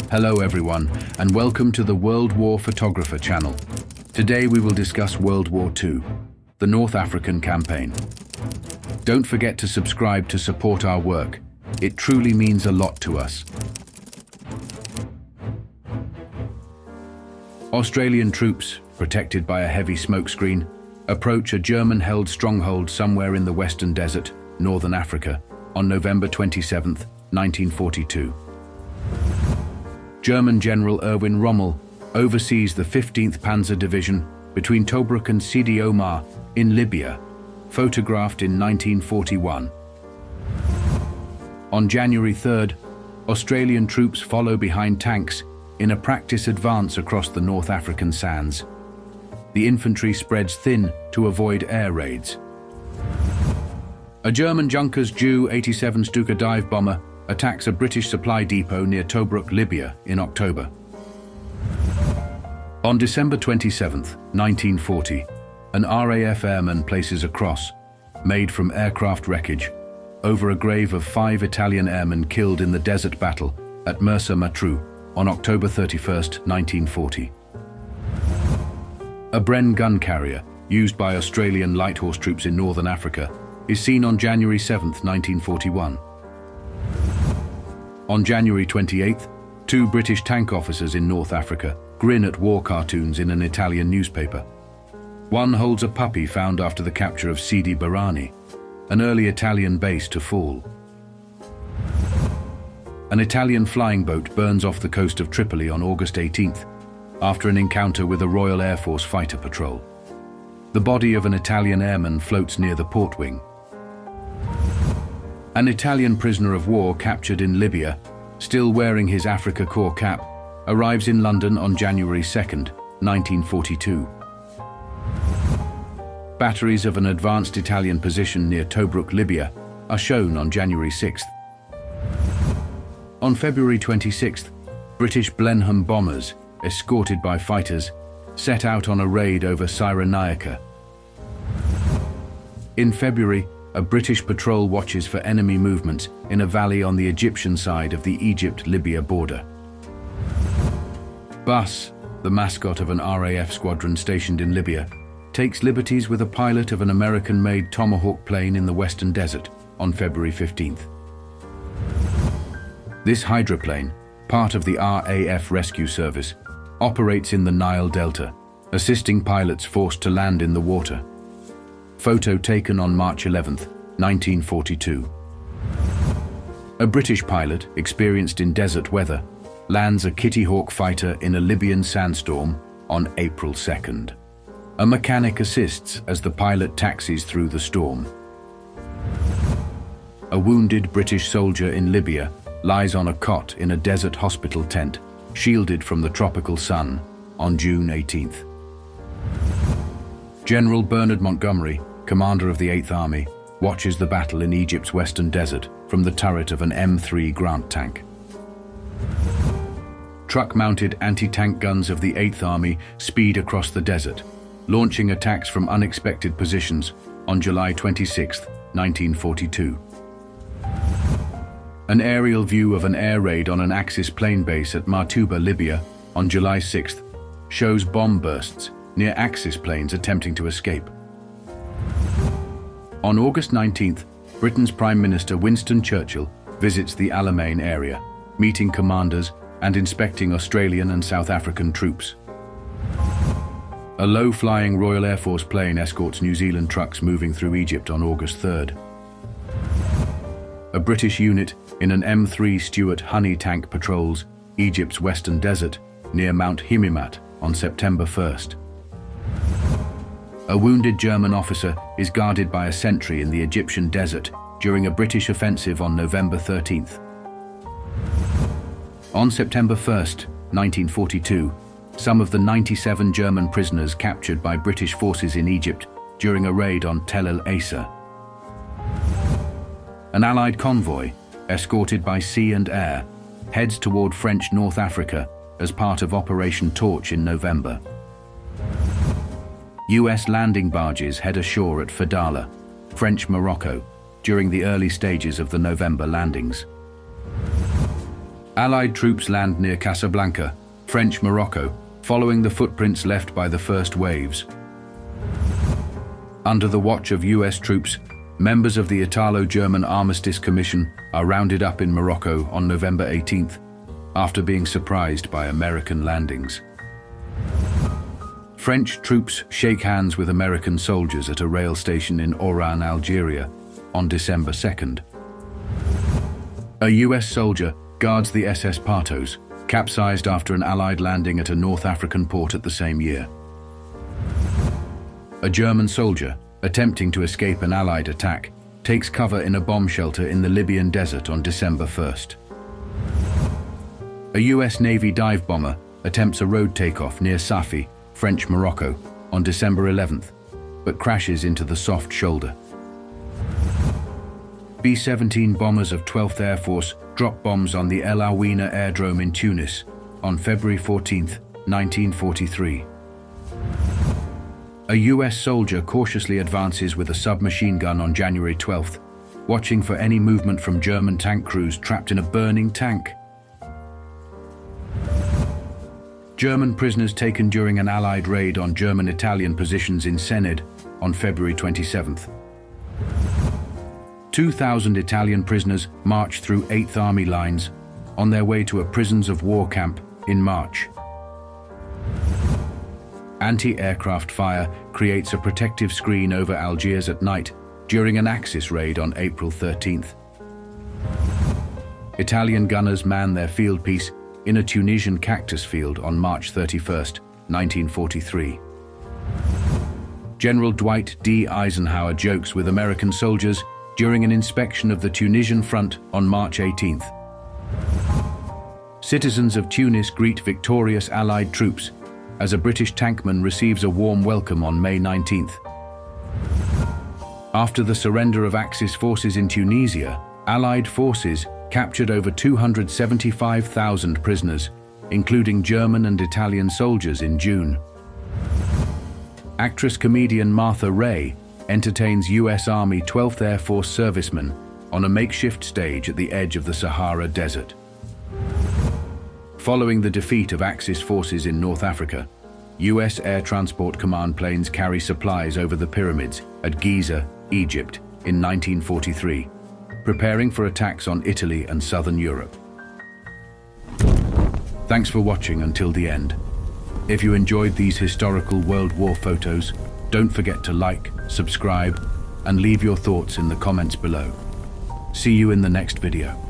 Hello everyone, and welcome to the World War Photographer channel. Today we will discuss World War II, the North African campaign. Don't forget to subscribe to support our work. It truly means a lot to us. Australian troops, protected by a heavy smokescreen, approach a German-held stronghold somewhere in the Western Desert, Northern Africa, on November 27, 1942. German General Erwin Rommel oversees the 15th Panzer Division between Tobruk and Sidi Omar in Libya, photographed in 1941. On January 3rd, Australian troops follow behind tanks in a practice advance across the North African sands. The infantry spreads thin to avoid air raids. A German Junkers Ju-87 Stuka dive bomber attacks a British supply depot near Tobruk, Libya in October. On December 27, 1940, an RAF airman places a cross, made from aircraft wreckage, over a grave of 5 Italian airmen killed in the desert battle at Mersa Matruh on October 31, 1940. A Bren gun carrier, used by Australian light horse troops in Northern Africa, is seen on January 7, 1941. On January 28th, 2 British tank officers in North Africa grin at war cartoons in an Italian newspaper. One holds a puppy found after the capture of Sidi Barrani, an early Italian base to fall. An Italian flying boat burns off the coast of Tripoli on August 18th, after an encounter with a Royal Air Force fighter patrol. The body of an Italian airman floats near the port wing. An Italian prisoner of war captured in Libya, still wearing his Afrika Korps cap, arrives in London on January 2, 1942. Batteries of an advanced Italian position near Tobruk, Libya, are shown on January 6th. On February 26th, British Blenheim bombers, escorted by fighters, set out on a raid over Cyrenaica. In February, a British patrol watches for enemy movements in a valley on the Egyptian side of the Egypt-Libya border. Bus, the mascot of an RAF squadron stationed in Libya, takes liberties with a pilot of an American-made Tomahawk plane in the Western Desert on February 15th. This hydroplane, part of the RAF Rescue Service, operates in the Nile Delta, assisting pilots forced to land in the water. Photo taken on March 11, 1942. A British pilot, experienced in desert weather, lands a Kitty Hawk fighter in a Libyan sandstorm on April 2nd. A mechanic assists as the pilot taxis through the storm. A wounded British soldier in Libya lies on a cot in a desert hospital tent, shielded from the tropical sun, on June 18th. General Bernard Montgomery, commander of the 8th Army, watches the battle in Egypt's Western Desert from the turret of an M3 Grant tank. Truck-mounted anti-tank guns of the 8th Army speed across the desert, launching attacks from unexpected positions on July 26, 1942. An aerial view of an air raid on an Axis plane base at Martuba, Libya, on July 6th, shows bomb bursts near Axis planes attempting to escape. On August 19th, Britain's Prime Minister Winston Churchill visits the Alamein area, meeting commanders and inspecting Australian and South African troops. A low-flying Royal Air Force plane escorts New Zealand trucks moving through Egypt on August 3rd. A British unit in an M3 Stuart Honey tank patrols Egypt's Western Desert near Mount Himimat on September 1st. A wounded German officer is guarded by a sentry in the Egyptian desert during a British offensive on November 13th. On September 1st, 1942, some of the 97 German prisoners captured by British forces in Egypt during a raid on Tel El Asa. An Allied convoy, escorted by sea and air, heads toward French North Africa as part of Operation Torch in November. US landing barges head ashore at Fadala, French Morocco, during the early stages of the November landings. Allied troops land near Casablanca, French Morocco, following the footprints left by the first waves. Under the watch of US troops, members of the Italo-German Armistice Commission are rounded up in Morocco on November 18th, after being surprised by American landings. French troops shake hands with American soldiers at a rail station in Oran, Algeria, on December 2nd. A US soldier guards the SS Partos, capsized after an Allied landing at a North African port at the same year. A German soldier, attempting to escape an Allied attack, takes cover in a bomb shelter in the Libyan desert on December 1st. A US Navy dive bomber attempts a road takeoff near Safi, French Morocco, on December 11th, but crashes into the soft shoulder. B-17 bombers of 12th Air Force drop bombs on the Alamein airdrome in Tunis on February 14, 1943. A US soldier cautiously advances with a submachine gun on January 12th, watching for any movement from German tank crews trapped in a burning tank. German prisoners taken during an Allied raid on German-Italian positions in Sened on February 27th. 2,000 Italian prisoners march through 8th Army lines on their way to a prisons of war camp in March. Anti-aircraft fire creates a protective screen over Algiers at night during an Axis raid on April 13th. Italian gunners man their field piece in a Tunisian cactus field on March 31st, 1943. General Dwight D. Eisenhower jokes with American soldiers during an inspection of the Tunisian front on March 18th. Citizens of Tunis greet victorious Allied troops as a British tankman receives a warm welcome on May 19th. After the surrender of Axis forces in Tunisia, Allied forces captured over 275,000 prisoners, including German and Italian soldiers in June. Actress-comedian Martha Raye entertains US Army 12th Air Force servicemen on a makeshift stage at the edge of the Sahara Desert. Following the defeat of Axis forces in North Africa, US Air Transport Command planes carry supplies over the pyramids at Giza, Egypt, in 1943, preparing for attacks on Italy and southern Europe. Thanks for watching until the end. If you enjoyed these historical World War photos, don't forget to like, subscribe, and leave your thoughts in the comments below. See you in the next video.